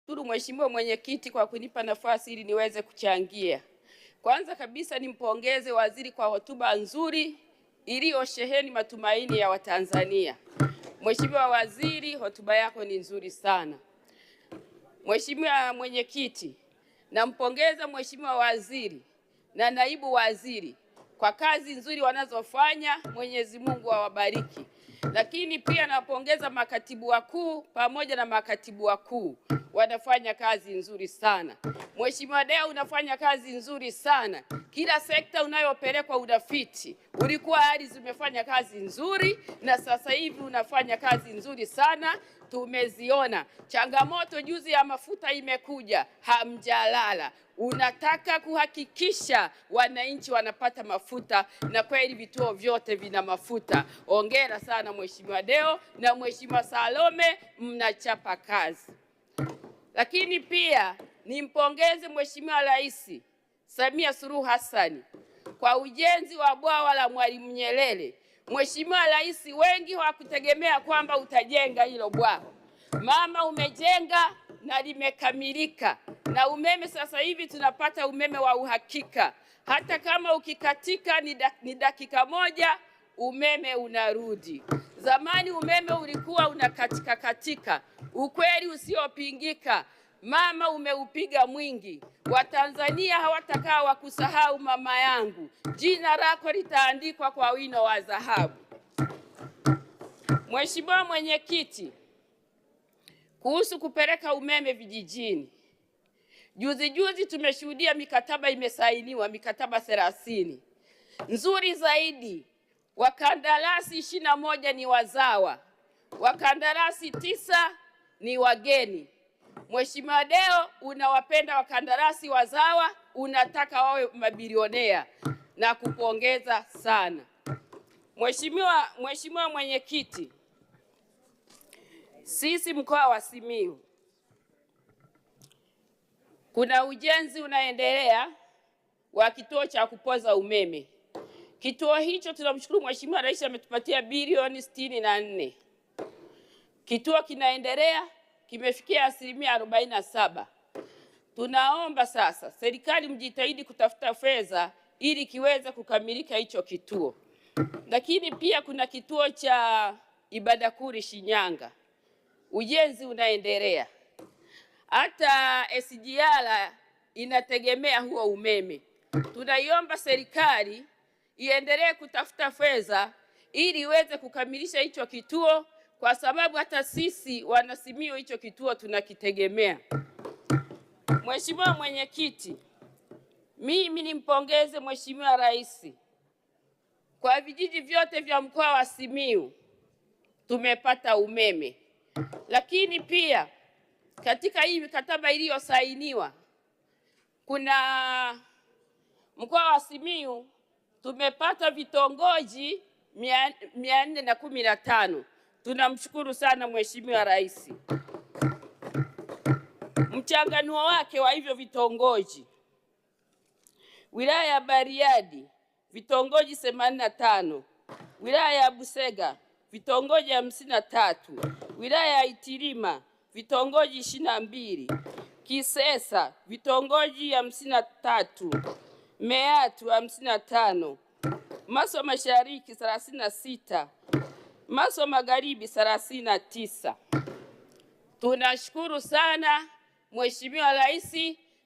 Shukuru Mheshimiwa Mwenyekiti kwa kunipa nafasi ili niweze kuchangia. Kwanza kabisa nimpongeze waziri kwa hotuba nzuri iliyosheheni matumaini ya Watanzania. Mheshimiwa Waziri, hotuba yako ni nzuri sana. Mheshimiwa Mwenyekiti, nampongeza Mheshimiwa Waziri na Naibu Waziri kwa kazi nzuri wanazofanya, Mwenyezi Mungu awabariki. Lakini pia napongeza makatibu wakuu pamoja na makatibu wakuu, wanafanya kazi nzuri sana. Mheshimiwa Deo, unafanya kazi nzuri sana. Kila sekta unayopelekwa udafiti, ulikuwa hali zimefanya kazi nzuri na sasa hivi unafanya kazi nzuri sana. Tumeziona changamoto juzi ya mafuta imekuja, hamjalala. Unataka kuhakikisha wananchi wanapata mafuta na kweli vituo vyote vina mafuta. Hongera sana Mheshimiwa Deo na Mheshimiwa Salome, mnachapa kazi. Lakini pia nimpongeze Mheshimiwa Rais Samia Suluhu Hassan kwa ujenzi wa bwawa la Mwalimu Nyerere. Mheshimiwa Rais, wengi hawakutegemea kwamba utajenga hilo bwawa. Mama, umejenga na limekamilika, na umeme sasa hivi tunapata umeme wa uhakika. Hata kama ukikatika ni dakika moja umeme unarudi. Zamani umeme ulikuwa unakatika katika. Ukweli usiopingika, mama, umeupiga mwingi. Watanzania hawatakaa wakusahau mama yangu. Jina lako litaandikwa kwa wino wa dhahabu. Mheshimiwa Mwenyekiti, kuhusu kupeleka umeme vijijini, juzi tumeshuhudia mikataba imesainiwa, mikataba 30 nzuri zaidi. Wakandarasi 21 ni wazawa, wakandarasi 9 ni wageni. Mheshimiwa Deo, unawapenda wakandarasi wazawa, unataka wawe mabilionea, na kupongeza sana. Mheshimiwa Mwenyekiti, sisi mkoa wa Simiyu kuna ujenzi unaendelea wa kituo cha kupoza umeme. Kituo hicho tunamshukuru Mheshimiwa Rais ametupatia bilioni 64. Kituo kinaendelea, kimefikia 47%. Tunaomba sasa serikali mjitahidi kutafuta fedha ili kiweze kukamilika hicho kituo. Lakini pia kuna kituo cha Ibadakuri Shinyanga, ujenzi unaendelea. Hata SGR inategemea huo umeme. Tunaiomba serikali iendelee kutafuta fedha ili iweze kukamilisha hicho kituo, kwa sababu hata sisi wana Simiyu hicho kituo tunakitegemea. Mheshimiwa Mwenyekiti, mimi nimpongeze Mheshimiwa Rais kwa vijiji vyote vya mkoa wa Simiyu tumepata umeme. Lakini pia katika hii mikataba iliyosainiwa, kuna mkoa wa Simiyu tumepata vitongoji 415. Tunamshukuru sana Mheshimiwa Rais. Mchanganuo wake wa hivyo vitongoji: wilaya ya Bariadi vitongoji 85, wilaya ya Busega vitongoji 53, wilaya ya Itilima vitongoji 22, Kisesa vitongoji 53, Meatu 55, Maswa Mashariki 36, Maswa Magharibi 39. Tunashukuru sana Mheshimiwa Rais,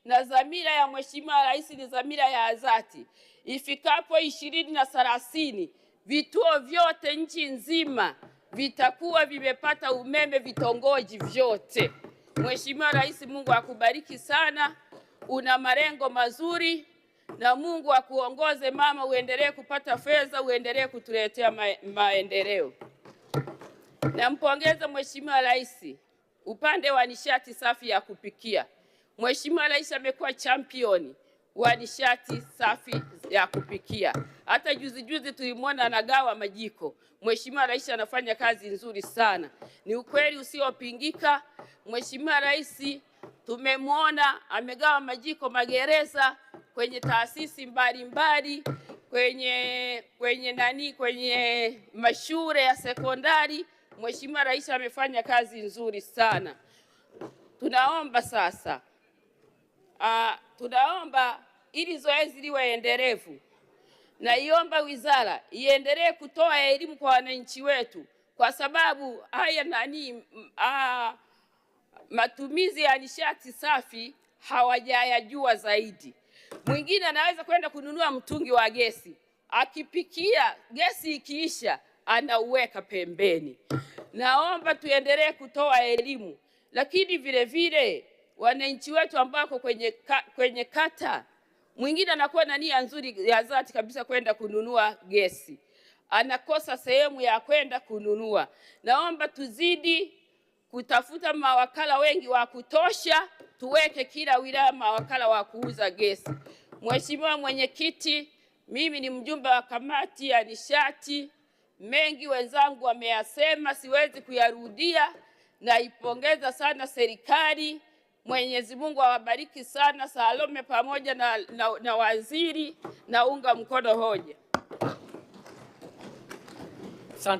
na dhamira ya Mheshimiwa Rais ni dhamira ya dhati. Ifikapo 2030 vituo vyote nchi nzima vitakuwa vimepata umeme, vitongoji vyote. Mheshimiwa Rais, Mungu akubariki sana, una malengo mazuri, na Mungu akuongoze mama, uendelee kupata fedha, uendelee kutuletea maendeleo. Nampongeza Mheshimiwa Rais upande wa nishati safi ya kupikia. Mheshimiwa Rais amekuwa champion wa nishati safi ya kupikia. Hata juzi tulimwona anagawa majiko. Mheshimiwa Rais anafanya kazi nzuri sana. Ni ukweli usiopingika. Mheshimiwa Rais tumemwona amegawa majiko magereza kwenye taasisi mbalimbali, kwenye mashule ya sekondari. Mheshimiwa Rais amefanya kazi nzuri sana. tunaomba sasa, tunaomba ili zoezi liwe endelevu, na iomba wizara iendelee kutoa elimu kwa wananchi wetu, kwa sababu haya matumizi ya nishati safi hawajayajua zaidi. Mwingine anaweza kwenda kununua mtungi wa gesi, akipikia gesi ikiisha anauweka pembeni. Naomba tuendelee kutoa elimu, lakini vile vile wananchi wetu ambao kwenye kata, mwingine anakuwa na nia nzuri ya dhati kabisa kwenda kununua gesi, anakosa sehemu ya kwenda kununua. Naomba tuzidi kutafuta mawakala wengi wa kutosha, tuweke kila wilaya mawakala wa kuuza gesi. Mheshimiwa Mwenyekiti, mimi ni mjumbe wa kamati ya nishati. Mengi wenzangu wameyasema, siwezi kuyarudia. Naipongeza sana serikali. Mwenyezi Mungu awabariki sana. Salome pamoja na waziri, naunga mkono hoja.